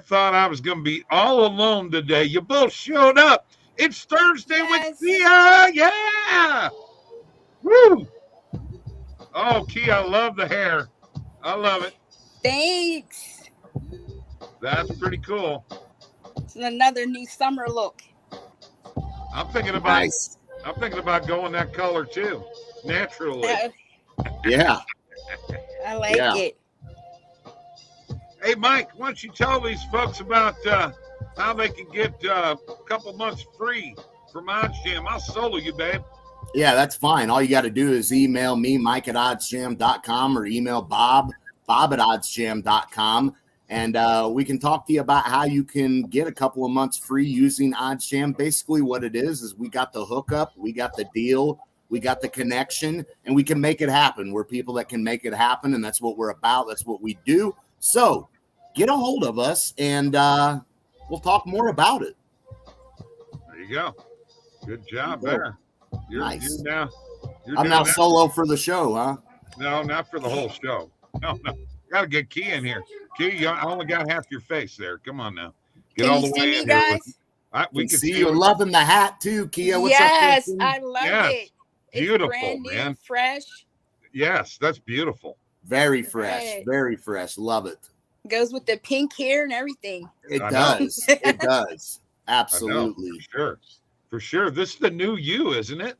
thought I was going to be all alone today. You both showed up. It's Thursday with Yes. Kia. Yeah. Woo. Oh, Kia, I love the hair. I love it. Thanks. That's pretty cool. It's another new summer look. I'm thinking about Nice. going that color too, naturally. Yeah. I like Yeah. it. Hey, Mike, why don't you tell these folks about how they can get a couple months free from OddsJam? I'll solo you, babe. Yeah, that's fine. All you got to do is email me, Mike at oddsjam.com, or email Bob at oddsjam.com. And we can talk to you about how you can get a couple of months free using OddsJam. Basically, what it is we got the hookup, we got the deal, we got the connection, and we can make it happen. We're people that can make it happen, and that's what we're about. That's what we do. So get a hold of us, and we'll talk more about it. There you go. Good job Cool. there. Nice. You're I'm now solo for the show, huh? No, not for the whole show. No. Got to get Key in here. Key, I only got half your face there. Come on now. Get Can all you the see way me, in here. guys? We can can see you loving the hat too, Kia. What's up, Yes, Kristen? I love Yes. it. It's Beautiful, brand new, man. fresh. Yes, that's beautiful. Very fresh. Right. Very fresh. Love it. Goes with the pink hair and everything. It I know. does. It does. I know, Absolutely. for sure. This is the new you, isn't it?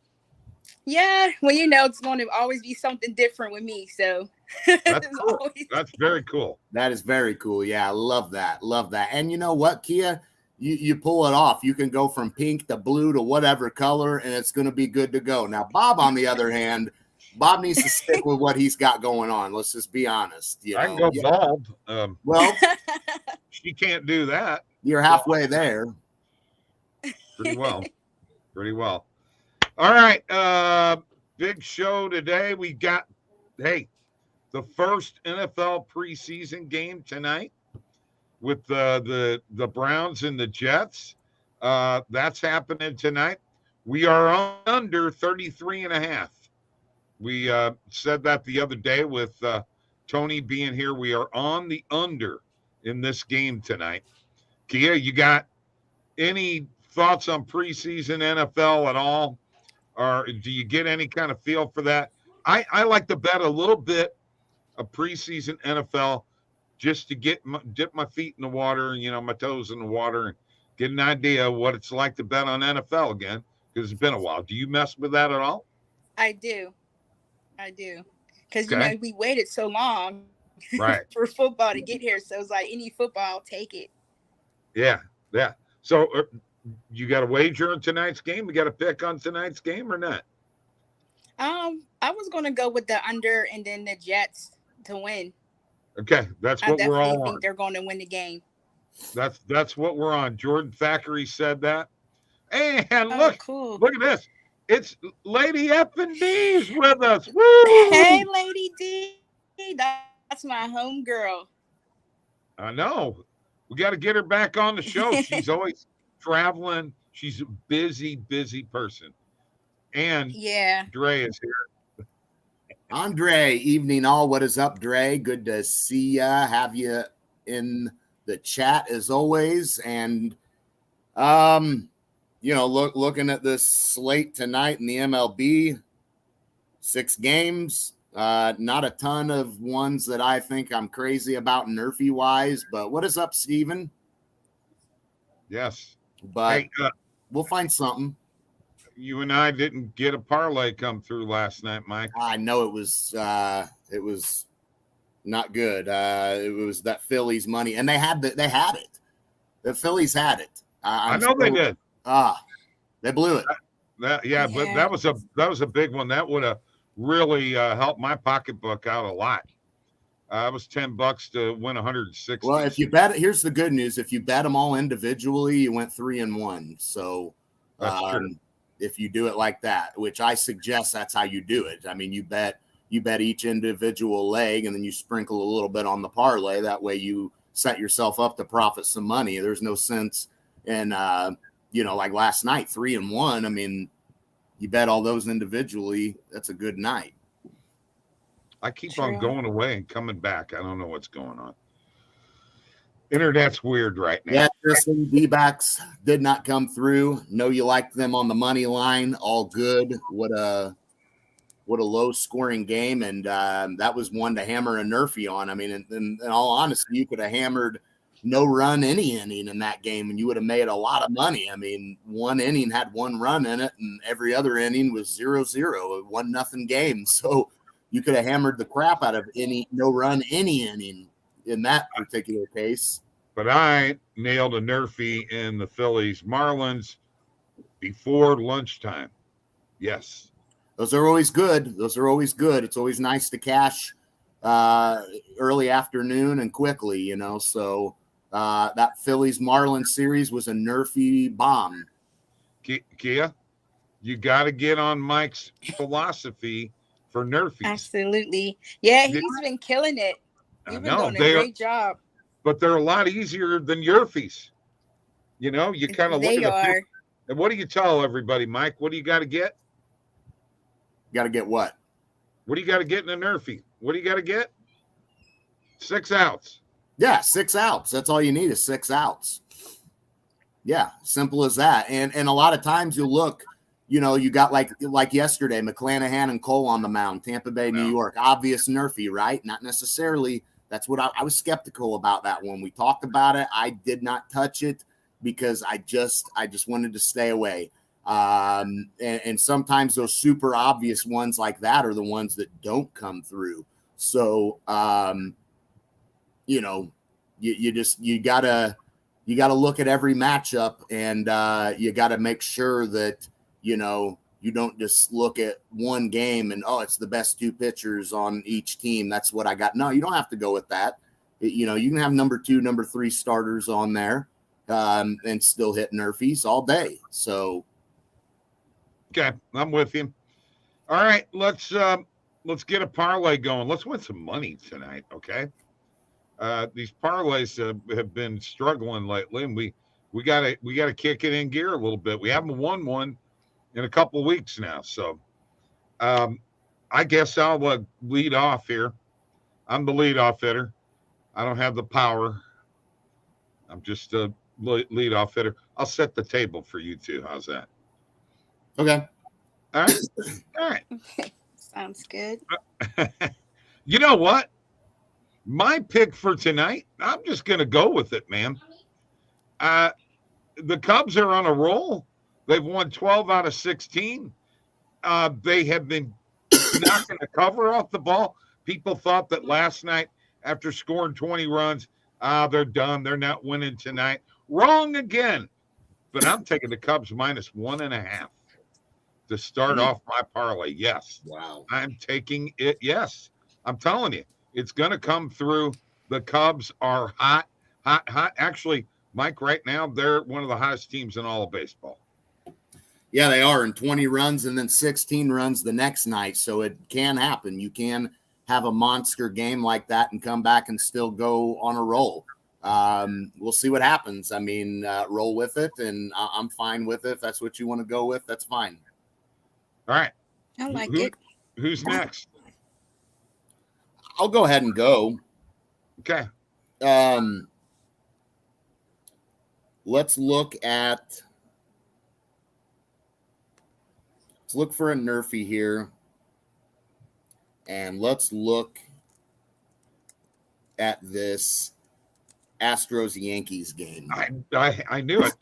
Yeah, well, it's going to always be something different with me. So That's It's cool. always- That's very cool. That is very cool. Yeah, I love that. Love that. And you know what, Kia? You pull it off. You can go from pink to blue to whatever color, and it's going to be good to go. Now, Bob, on the other hand, Bob needs to stick with what he's got going on. Let's just be honest. I can go bald. Well, She can't do that. you're halfway there. Pretty well. Pretty well. All right. Big show today. We got, the first NFL preseason game tonight with the Browns and the Jets. That's happening tonight. We are on under 33.5. We said that the other day with Tony being here. We are on the under in this game tonight. Kia, you got any thoughts on preseason NFL at all? Or do you get any kind of feel for that? I like to bet a little bit of preseason NFL just to dip my feet in the water, my toes in the water, and get an idea of what it's like to bet on NFL again, because it's been a while. Do you mess with that at all? I do. Because, Okay. we waited so long Right. for football to get here. So it's like any football, I'll take it. Yeah. So you got a wager on tonight's game? You got a pick on tonight's game or not? I was going to go with the under and then the Jets to win. Okay, that's I what we're definitely all think on. they're going to win the game. That's what we're on. Jordan Thackeray said that. And Oh, look cool. at this. It's Lady F and D's with us. Woo! Hey, Lady D. That's my home girl. I know. We got to get her back on the show. She's always traveling. She's a busy person. And Yeah. Dre is here. Andre, evening all. What is up, Dre? Good to see ya. Have you in the chat as always. And looking at this slate tonight in the MLB, 6 games. Not a ton of ones that I think I'm crazy about nerfy wise, but what is up, Steven? Yes. But Hey, we'll find something. you and I didn't get a parlay come through last night, Mike. I know it was not good. It was that Phillies money, and they had it. The Phillies had it. I know they did. They blew it. But Yeah. that was a big one. That would have really helped my pocketbook out a lot. It was $10 to win 160. Well, if you bet it, here's the good news: if you bet them all individually, you went 3-1. So That's true. if you do it like that, which I suggest, that's how you do it. I mean, you bet each individual leg, and then you sprinkle a little bit on the parlay. That way, you set yourself up to profit some money. There's no sense in like last night, 3-1. I mean, you bet all those individually. That's a good night. I keep True. on going away and coming back. I don't know what's going on. Internet's weird right now. Yeah, Tristan, D-backs did not come through. Know you liked them on the money line. All good. What a low scoring game, and that was one to hammer a Nerfy on. I mean, in all honesty, you could have hammered no run any inning in that game, and you would have made a lot of money. I mean, one inning had one run in it, and every other inning was 0-0, a 1-0 game. So you could have hammered the crap out of any no run any inning in that particular case. But I nailed a Nerfy in the Phillies Marlins before lunchtime. Yes. Those are always good. It's always nice to cash early afternoon and quickly, you know. So that Phillies Marlins series was a Nerfy bomb. Kia, you got to get on Mike's philosophy for Nerfies. Absolutely. Yeah, he's been killing it. He's been doing a great job. But they're a lot easier than Yerfies. You know, you kind of look at them. And what do you tell everybody, Mike? What do you got to get? Got to get what? What do you got to get in a Nerfy? What do you got to get? 6 outs. Yeah, 6 outs. That's all you need is 6 outs. Yeah, simple as that. And a lot of times you look, you know, you got like yesterday, McClanahan and Cole on the mound, Tampa Bay, New York. Obvious Nerfy, right? Not necessarily. That's what I was skeptical about that one. We talked about it. I did not touch it because I just wanted to stay away. And sometimes those super obvious ones like that are the ones that don't come through. So, you know, you gotta look at every matchup, and you gotta make sure that, you know, you don't just look at one game and, oh, it's the best 2 pitchers on each team. That's what I got. No, you don't have to go with that. You know, you can have number 2, number 3 starters on there and still hit Nerfies all day. So, okay, I'm with you. All right, let's get a parlay going. Let's win some money tonight, okay? These parlays have been struggling lately, and we gotta kick it in gear a little bit. We haven't won one in a couple of weeks now, so I guess I'll lead off here. I'm the leadoff hitter. I don't have the power. I'm just a leadoff hitter. I'll set the table for you two. How's that? Okay. All right. All right. Sounds good. You know what? My pick for tonight, I'm just going to go with it, man. The Cubs are on a roll. They've won 12 out of 16. They have been knocking the cover off the ball. People thought that last night, after scoring 20 runs, they're done. They're not winning tonight. Wrong again. But I'm taking the Cubs minus 1.5 to start off my parlay. Yes. Wow. I'm taking it. Yes. I'm telling you, it's going to come through. The Cubs are hot. Actually, Mike, right now, they're one of the hottest teams in all of baseball. Yeah, they are, in 20 runs and then 16 runs the next night. So it can happen. You can have a monster game like that and come back and still go on a roll. We'll see what happens. I mean, roll with it, and I'm fine with it. If that's what you want to go with, that's fine. All right. I like it. Who's next? I'll go ahead and go. Okay. Let's look for a Nerfy here. And let's look at this Astros-Yankees game. I knew it.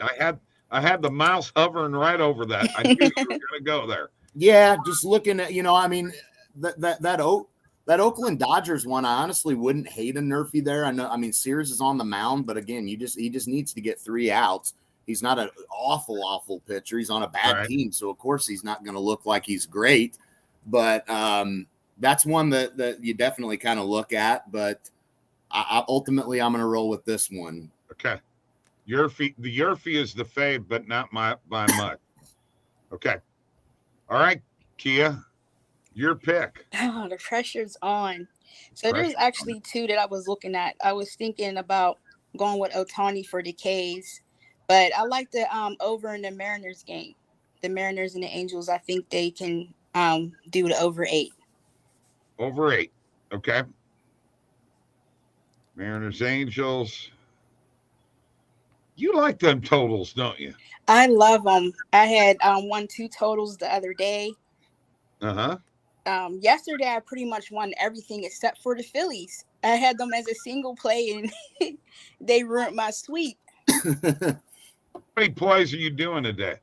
I had the mouse hovering right over that. I knew you were going to go there. Yeah, just looking at, I mean, that Oakland Dodgers one, I honestly wouldn't hate a Nerfy there. I mean, Sears is on the mound, but again, he just needs to get 3 outs. He's not an awful pitcher. He's on a bad team, so of course he's not going to look like he's great. But that's one that you definitely kind of look at. But ultimately, I'm going to roll with this one. Okay, the Yerfie is the fave, but not by much. Okay, all right, Kia, your pick. Oh, the pressure's on. So there's actually 2 that I was looking at. I was thinking about going with Ohtani for the K's. But I like the over in the Mariners game. The Mariners and the Angels, I think they can do the over 8. Over 8. Okay. Mariners, Angels. You like them totals, don't you? I love them. I had won 2 totals the other day. Yesterday I pretty much won everything except for the Phillies. I had them as a single play and they ruined my sweep. How many plays are you doing a day?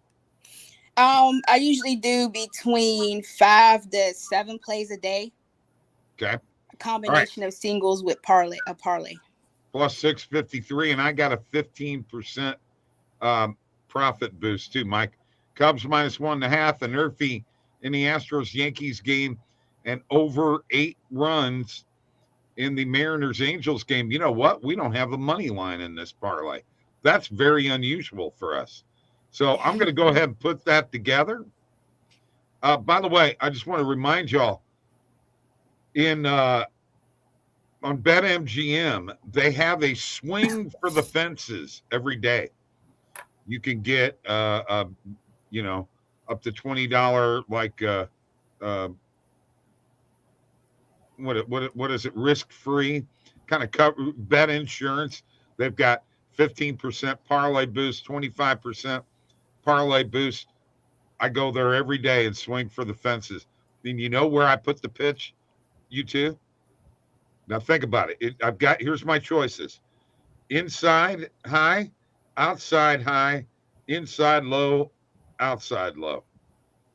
I usually do between 5 to 7 plays a day. Okay. A combination of singles with parlay. Plus 653, and I got a 15% profit boost too, Mike. Cubs minus 1.5, and Nerfy in the Astros Yankees game, and over 8 runs in the Mariners Angels game. You know what? We don't have a money line in this parlay. That's very unusual for us. So I'm going to go ahead and put that together. By the way, I just want to remind y'all on BetMGM, they have a swing for the fences every day. You can get, up to $20, like, what is it? Risk-free kind of cover bet insurance. They've got 15% parlay boost, 25% parlay boost. I go there every day and swing for the fences. And you know where I put the pitch, you two? Now think about it. Here's my choices. Inside high, outside high, inside low, outside low.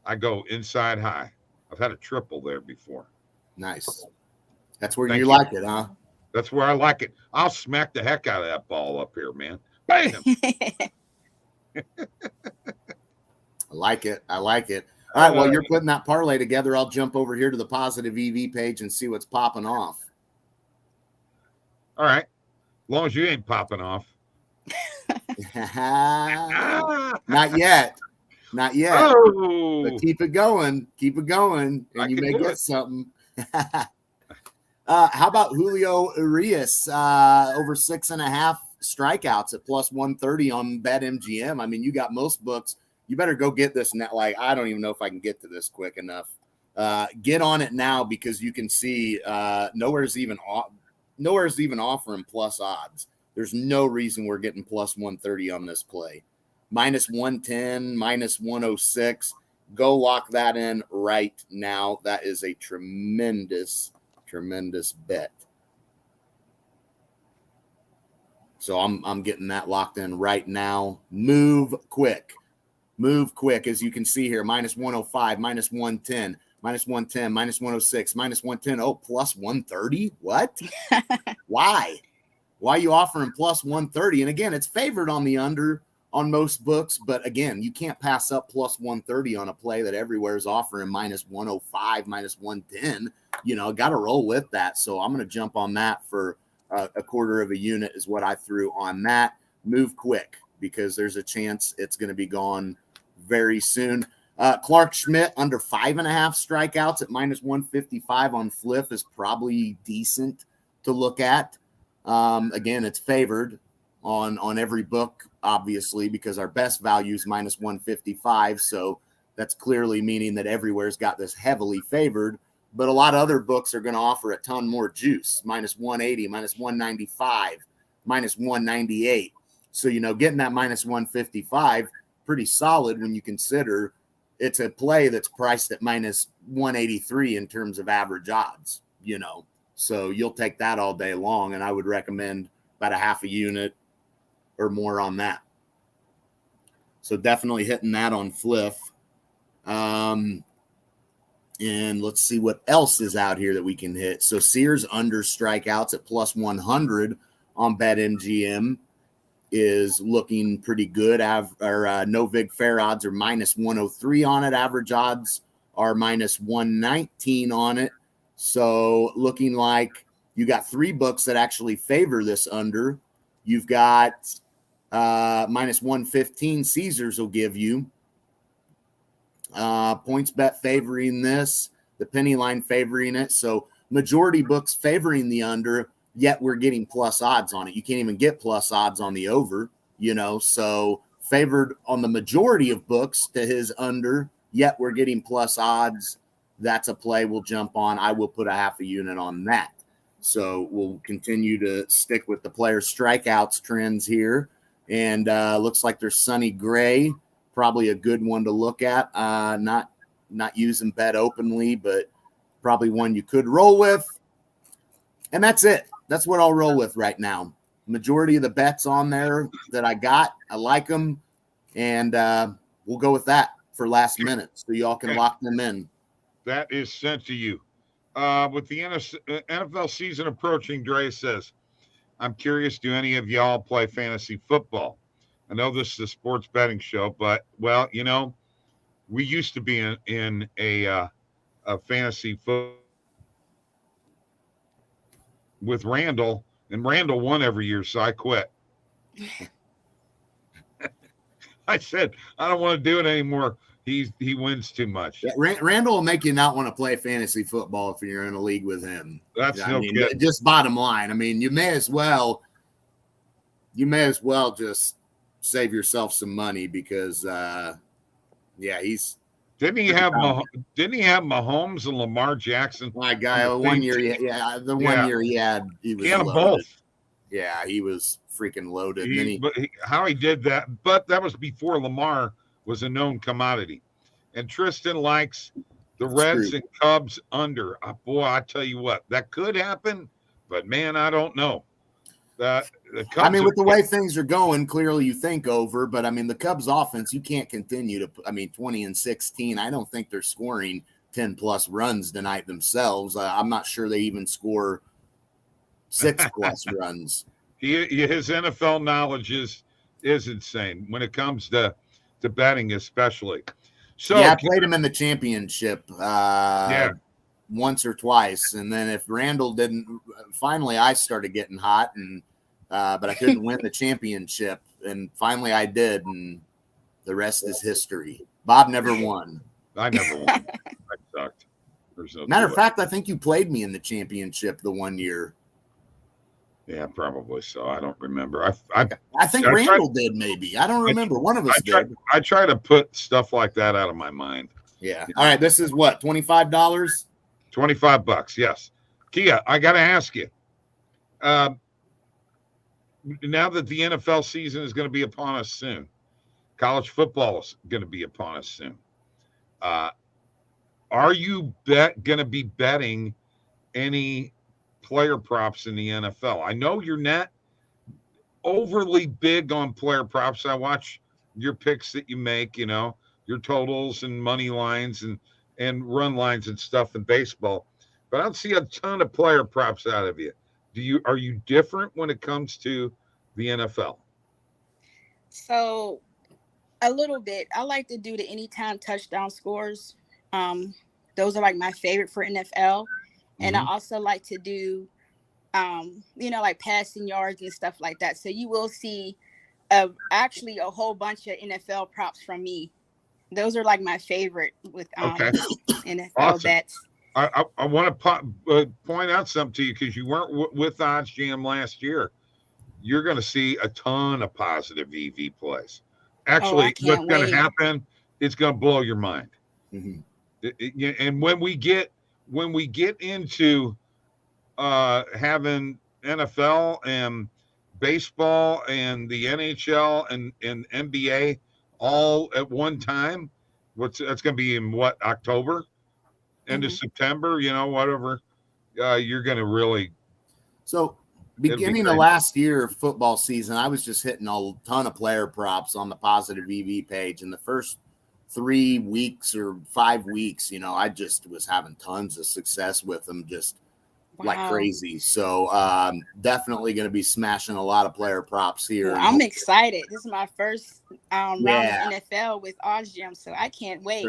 I go inside high. I've had a triple there before. Nice. That's where you like it, huh? That's where I like it. I'll smack the heck out of that ball up here, man. Bam! I like it. All right, well, you're putting that parlay together. I'll jump over here to the positive EV page and see what's popping off. All right. As long as you ain't popping off. Not yet. Oh. But keep it going, and you may get something. How about Julio Urias over 6.5 strikeouts at plus 130 on BetMGM? I mean, you got most books. You better go get this now. Like, I don't even know if I can get to this quick enough. Get on it now because you can see nowhere's even offering plus odds. There's no reason we're getting plus 130 on this play. Minus 110, minus 106. Go lock that in right now. That is a tremendous bet. So I'm getting that locked in right now. Move quick. As you can see here, minus 105, minus 110, minus 110, minus 106, minus 110. Oh, plus 130? What? Why? Why are you offering plus 130? And again, it's favored on the under on most books, but again, you can't pass up plus 130 on a play that everywhere is offering minus 105, minus 110. Got to roll with that. So I'm going to jump on that for a quarter of a unit is what I threw on that. Move quick because there's a chance it's going to be gone very soon. Clark Schmidt under 5.5 strikeouts at minus 155 on Fliff is probably decent to look at. Again, it's favored on every book, obviously, because our best value is minus 155. So that's clearly meaning that everywhere's got this heavily favored. But a lot of other books are going to offer a ton more juice, minus 180, minus 195, minus 198. So, getting that minus 155, pretty solid when you consider it's a play that's priced at minus 183 in terms of average odds, So you'll take that all day long, and I would recommend about a half a unit or more on that. So definitely hitting that on Fliff. And let's see what else is out here that we can hit. So Sears under strikeouts at plus 100 on BetMGM is looking pretty good. No vig fair odds are minus 103 on it. Average odds are minus 119 on it. So looking like you got 3 books that actually favor this under. You've got minus 115 Caesars will give you. Points bet favoring this, the penny line favoring it. So majority books favoring the under, yet we're getting plus odds on it. You can't even get plus odds on the over, so favored on the majority of books to his under, yet we're getting plus odds. That's a play we'll jump on. I will put a half a unit on that. So we'll continue to stick with the player strikeouts trends here. And looks like there's Sonny Gray, probably a good one to look at. Not using bet openly, but probably one you could roll with. And that's it. That's what I'll roll with right now. Majority of the bets on there that I got, I like them. And we'll go with that for last minute so y'all can lock them in. That is sent to you. With the NFL season approaching, Dre says, I'm curious, do any of y'all play fantasy football? I know this is a sports betting show, but, well, you know, we used to be in a fantasy football with Randall, and Randall won every year, so I quit. I said, I don't want to do it anymore. He wins too much. Yeah, Randall will make you not want to play fantasy football if you're in a league with him. That's no kidding. Just bottom line. I mean, you may as well just save yourself some money because he's didn't he have Mahomes and Lamar Jackson? My guy, one year, one year he had them both. Yeah, he was freaking loaded. How he did that, but that was before Lamar was a known commodity. And Tristan likes the Reds and Cubs under. Boy, I tell you what, that could happen, but man, I don't know. The Cubs with the way things are going, clearly you think over, but I mean, the Cubs offense, you can't continue to, 20-16. I don't think they're scoring 10 plus runs tonight themselves. I'm not sure they even score 6 plus runs. His NFL knowledge is insane when it comes to betting, especially. So I played him in the championship once or twice, and then if Randall didn't, finally I started getting hot, and but I couldn't win the championship, and finally I did, and the rest is history. Bob never won. I never won. I sucked. Matter of fact, I think you played me in the championship the one year. Yeah, probably so. I don't remember. I think Randall did, maybe. I don't remember. One of us did. I try to put stuff like that out of my mind. Yeah. All right. This is what, $25? $25, yes. Kia, I got to ask you. Now that the NFL season is going to be upon us soon, college football is going to be upon us soon. Are you going to be betting any player props in the NFL? I know you're not overly big on player props. I watch your picks that you make, your totals and money lines and run lines and stuff in baseball, but I don't see a ton of player props out of you. Are you different when it comes to the NFL? So a little bit. I like to do the anytime touchdown scores. Those are like my favorite for NFL. And I also like to do, like passing yards and stuff like that. So you will see actually a whole bunch of NFL props from me. Those are like my favorite with NFL bets. I want to point out something to you because you weren't with OddsJam last year. You're going to see a ton of positive EV plays. Actually, what's going to happen, it's going to blow your mind. Mm-hmm. And when we get into having NFL and baseball and the NHL and NBA all at one time, that's going to be in October, end of September, whatever. You're going to really. So beginning of last year football season, I was just hitting a ton of player props on the positive EV page, and the first 3 weeks or 5 weeks, I just was having tons of success with them, just like crazy. So definitely going to be smashing a lot of player props here. Well, I'm excited. This is my first round of NFL with OddsJam, so I can't wait.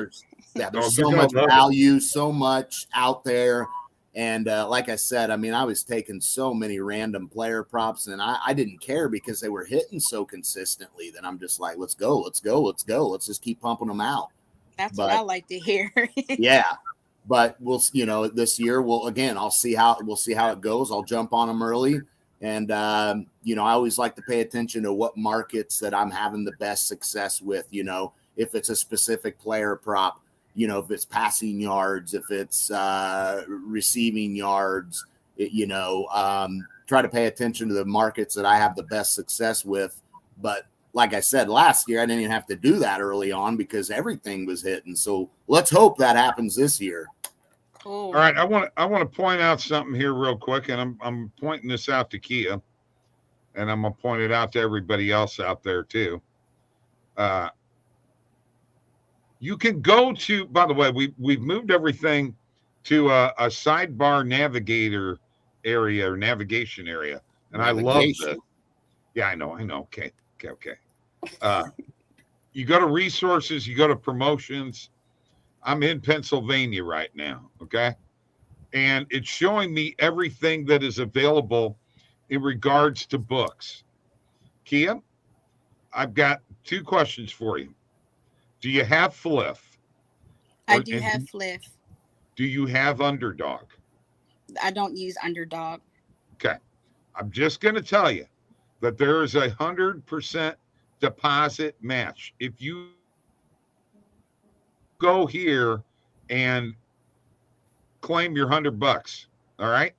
There's so much value, so much out there. And like I said, I was taking so many random player props, and I didn't care because they were hitting so consistently that I'm just like, let's go. Let's just keep pumping them out. What I like to hear. Yeah. But we'll, this year I'll see how it goes. I'll jump on them early. And, I always like to pay attention to what markets that I'm having the best success with, if it's a specific player prop, if it's passing yards, if it's receiving yards, try to pay attention to the markets that I have the best success with But like I said, last year, I didn't even have to do that early on because everything was hitting. So let's hope that happens this year. Cool. All right, I want to point out something here real quick, and I'm pointing this out to Kia, and I'm gonna point it out to everybody else out there too. You can go to. By the way, we've moved everything to a sidebar navigator area or navigation area, and I love this. Yeah, I know. Okay. You go to resources, you go to promotions. I'm in Pennsylvania right now, okay? And it's showing me everything that is available in regards to books. Kia, I've got 2 questions for you. Do you have Fliff? I do have Fliff. Do you have Underdog? I don't use Underdog. Okay. I'm just going to tell you that there is 100% deposit match. If you go here and claim your $100, all right?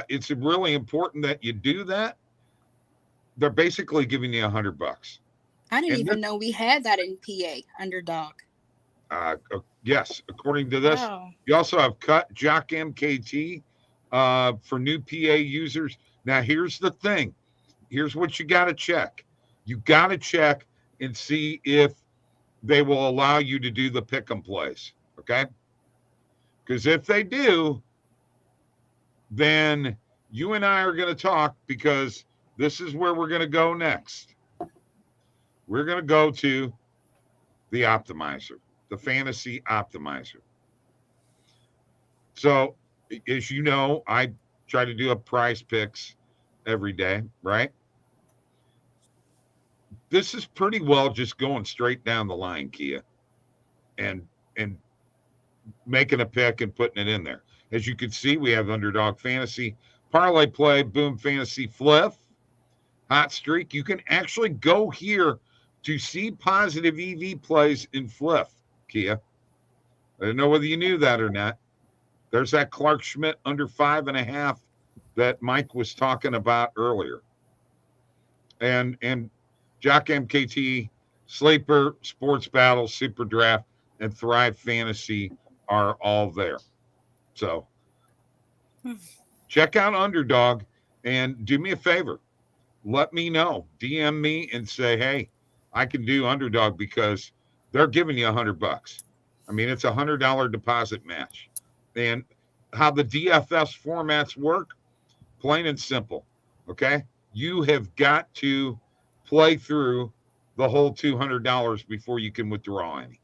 It's really important that you do that. They're basically giving you $100. I didn't even know we had that in PA, Underdog. Yes, according to this. Wow. You also have Cut Jock MKT for new PA users. Now, here's the thing. Here's what you got to check. You got to check and see if they will allow you to do the pick 'em plays, okay? Because if they do, then you and I are going to talk, because this is where we're going to go next. We're going to go to the optimizer, the fantasy optimizer. So, as you know, I try to do a prize picks every day, right? This is pretty well just going straight down the line, Kia, and making a pick and putting it in there. As you can see, we have Underdog Fantasy, Parlay Play, Boom Fantasy, Fliff, Hot Streak. You can actually go here to see positive EV plays in Fliff, Kia. I don't know whether you knew that or not. There's that Clark Schmidt under 5.5 that Mike was talking about earlier. And Jock MKT, Sleeper, Sports Battle, Super Draft, and Thrive Fantasy are all there. So check out Underdog and do me a favor. Let me know. DM me and say, hey, I can do Underdog because they're giving you $100. I mean, it's $100 deposit match. And how the DFS formats work, plain and simple, okay? You have got to play through the whole $200 before you can withdraw any.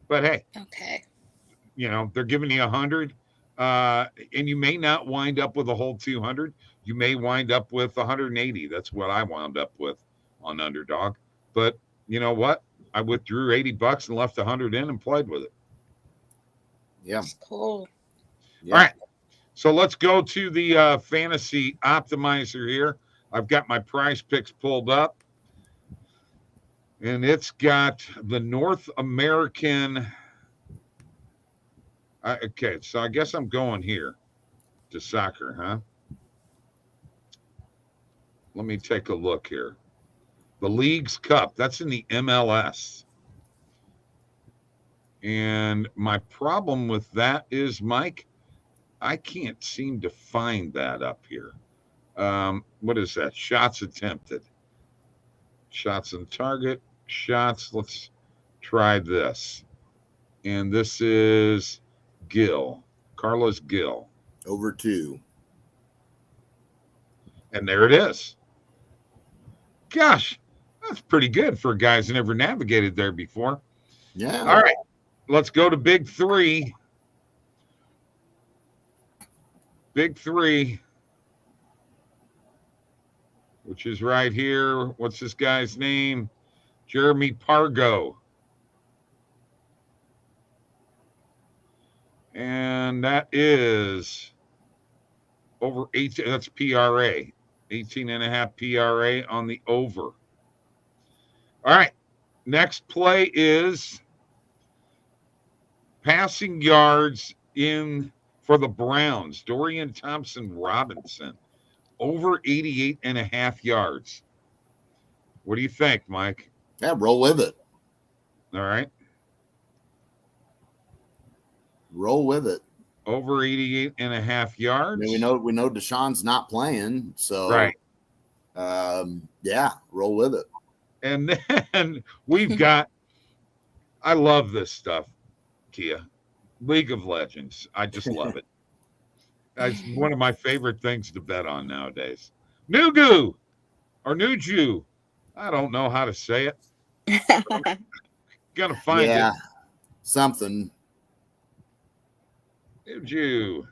But hey, okay, you know, they're giving you 100, and you may not wind up with a whole 200. You may wind up with 180. That's what I wound up with on Underdog. But you know what? I withdrew $80 and left 100 in and played with it. Yeah, that's cool. Yeah. All right, so let's go to the fantasy optimizer here. I've got my prize picks pulled up, and it's got the North American. Okay, so I guess I'm going here to soccer, huh? Let me take a look here. The League's Cup, that's in the MLS. And my problem with that is, Mike, I can't seem to find that up here. What is that? Shots attempted. Shots on target. Shots. Let's try this. And this is Gill. Carlos Gill. Over 2. And there it is. Gosh, that's pretty good for guys who never navigated there before. Yeah. All right. Let's go to Big 3. Big 3, which is right here. What's this guy's name? Jeremy Pargo. And that is over 18. That's PRA. 18.5 PRA on the over. All right. Next play is passing yards in for the Browns. Dorian Thompson Robinson. Over 88.5 yards. What do you think, Mike? Yeah, roll with it. All right. Roll with it. Over 88.5 yards. I mean, we know Deshaun's not playing, so right. Yeah, roll with it. And then we've got, I love this stuff, Kia. League of Legends. I just love it. It's one of my favorite things to bet on nowadays. Nugu or Nuju. I don't know how to say it. Gonna find it. Something. Nuju.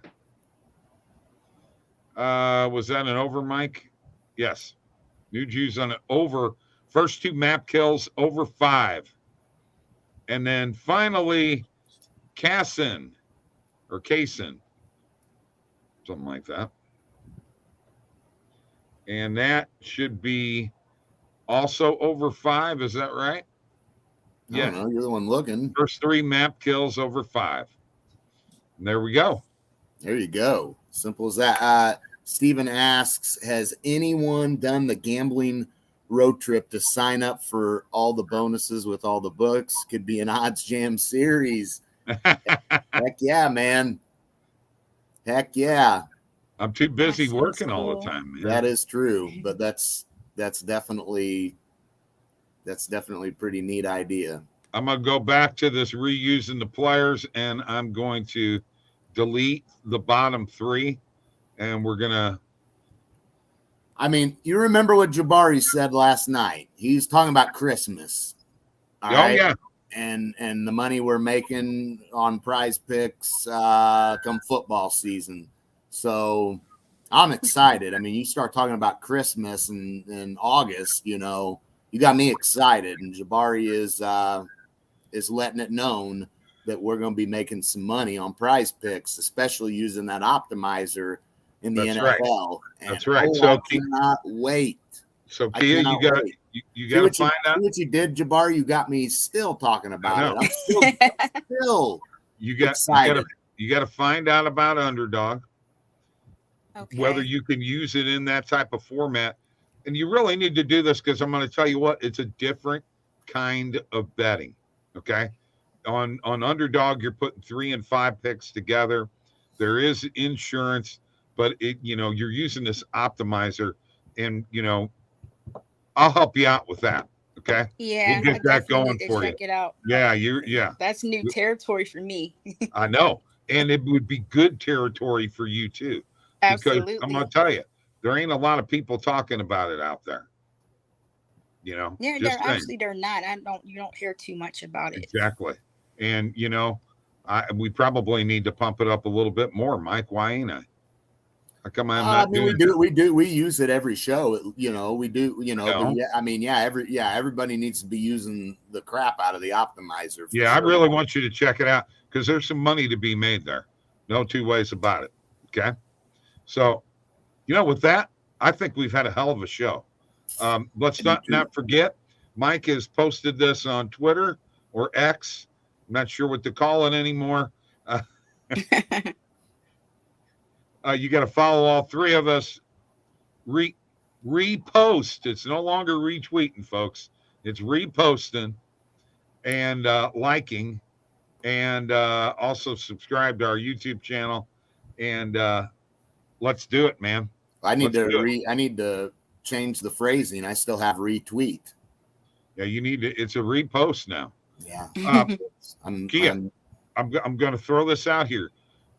Was that an over, Mike? Yes. Nuju's on an over. First two map kills over 5. And then finally, Kaysen, something like that. And that should be also over 5. Is that right? Yeah. No, you're the one looking. First 3 map kills over 5. And there we go. There you go. Simple as that. Steven asks, has anyone done the gambling road trip to sign up for all the bonuses with all the books? Could be an OddsJam series. Heck yeah, man. Heck yeah. I'm too busy working all the time, man. That is true, but that's definitely pretty neat idea. I'm going to go back to this reusing the players, and I'm going to delete the bottom 3, and we're going to. I mean, you remember what Jabari said last night. He's talking about Christmas. Right? Yeah. And the money we're making on Prize Picks come football season. So I'm excited. I mean, you start talking about Christmas in August, you know, you got me excited. And Jabari is letting it known that we're going to be making some money on Prize Picks, especially using that optimizer in the NFL. Right. That's right. So I cannot wait. So Kia, you got to find out what you did, Jabari. You got me still talking about it. I'm still excited. You got to find out about Underdog. Okay. Whether you can use it in that type of format. And you really need to do this because I'm going to tell you what, it's a different kind of betting. Okay. On Underdog, you're putting 3 and 5 picks together. There is insurance, but you're using this optimizer, and I'll help you out with that. Okay. Yeah. We'll get that going for you. Check it out. Yeah. That's new territory for me. I know. And it would be good territory for you too. Absolutely. Because I'm going to tell you, there ain't a lot of people talking about it out there. Yeah, they're not. You don't hear too much about it. Exactly. And we probably need to pump it up a little bit more, Mike. Why ain't I? How come I'm not doing it? We use it every show. We do, but everybody needs to be using the crap out of the optimizer. Yeah, sure. I really want you to check it out because there's some money to be made there. No two ways about it. Okay. So, with that, I think we've had a hell of a show. Let's not forget, Mike has posted this on Twitter or X. I'm not sure what to call it anymore. You got to follow all 3 of us. Repost. It's no longer retweeting, folks. It's reposting and liking, and also subscribe to our YouTube channel. And let's do it, man. I need to change the phrasing. I still have retweet. Yeah, you need to. It's a repost now. Yeah. I'm going to throw this out here.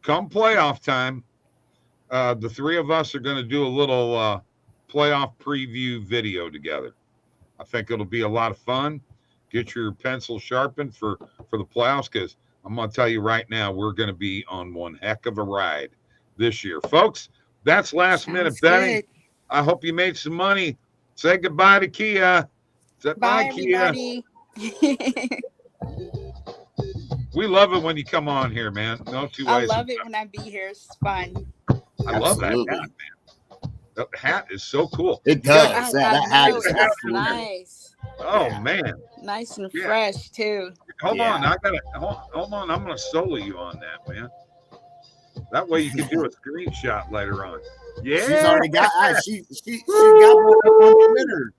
Come playoff time, the 3 of us are going to do a little playoff preview video together. I think it'll be a lot of fun. Get your pencil sharpened for the playoffs, because I'm going to tell you right now, we're going to be on one heck of a ride this year. Folks, that's last minute betting. Good. I hope you made some money. Say goodbye to Kia. Bye, everybody. We love it when you come on here, man. No two ways. I love it when I be here. It's fun. I love that hat, man. That hat is so cool. It does. That hat is nice. Oh, man. Nice and fresh, too. Hold on. Hold on. I'm going to solo you on that, man. That way you can do a screenshot later on. Yeah. She's already got she got one on Twitter.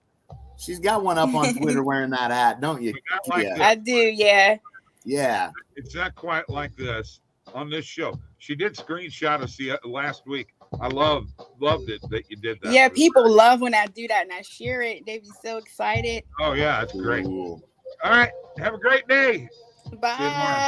She's got one up on Twitter wearing that hat, don't you? Not like this. I do, yeah. Yeah. It's not quite like this on this show. She did screenshot us last week. I loved it that you did that. Yeah, people love when I do that and I share it. They be so excited. Oh yeah, it's great. Ooh. All right, have a great day. Bye.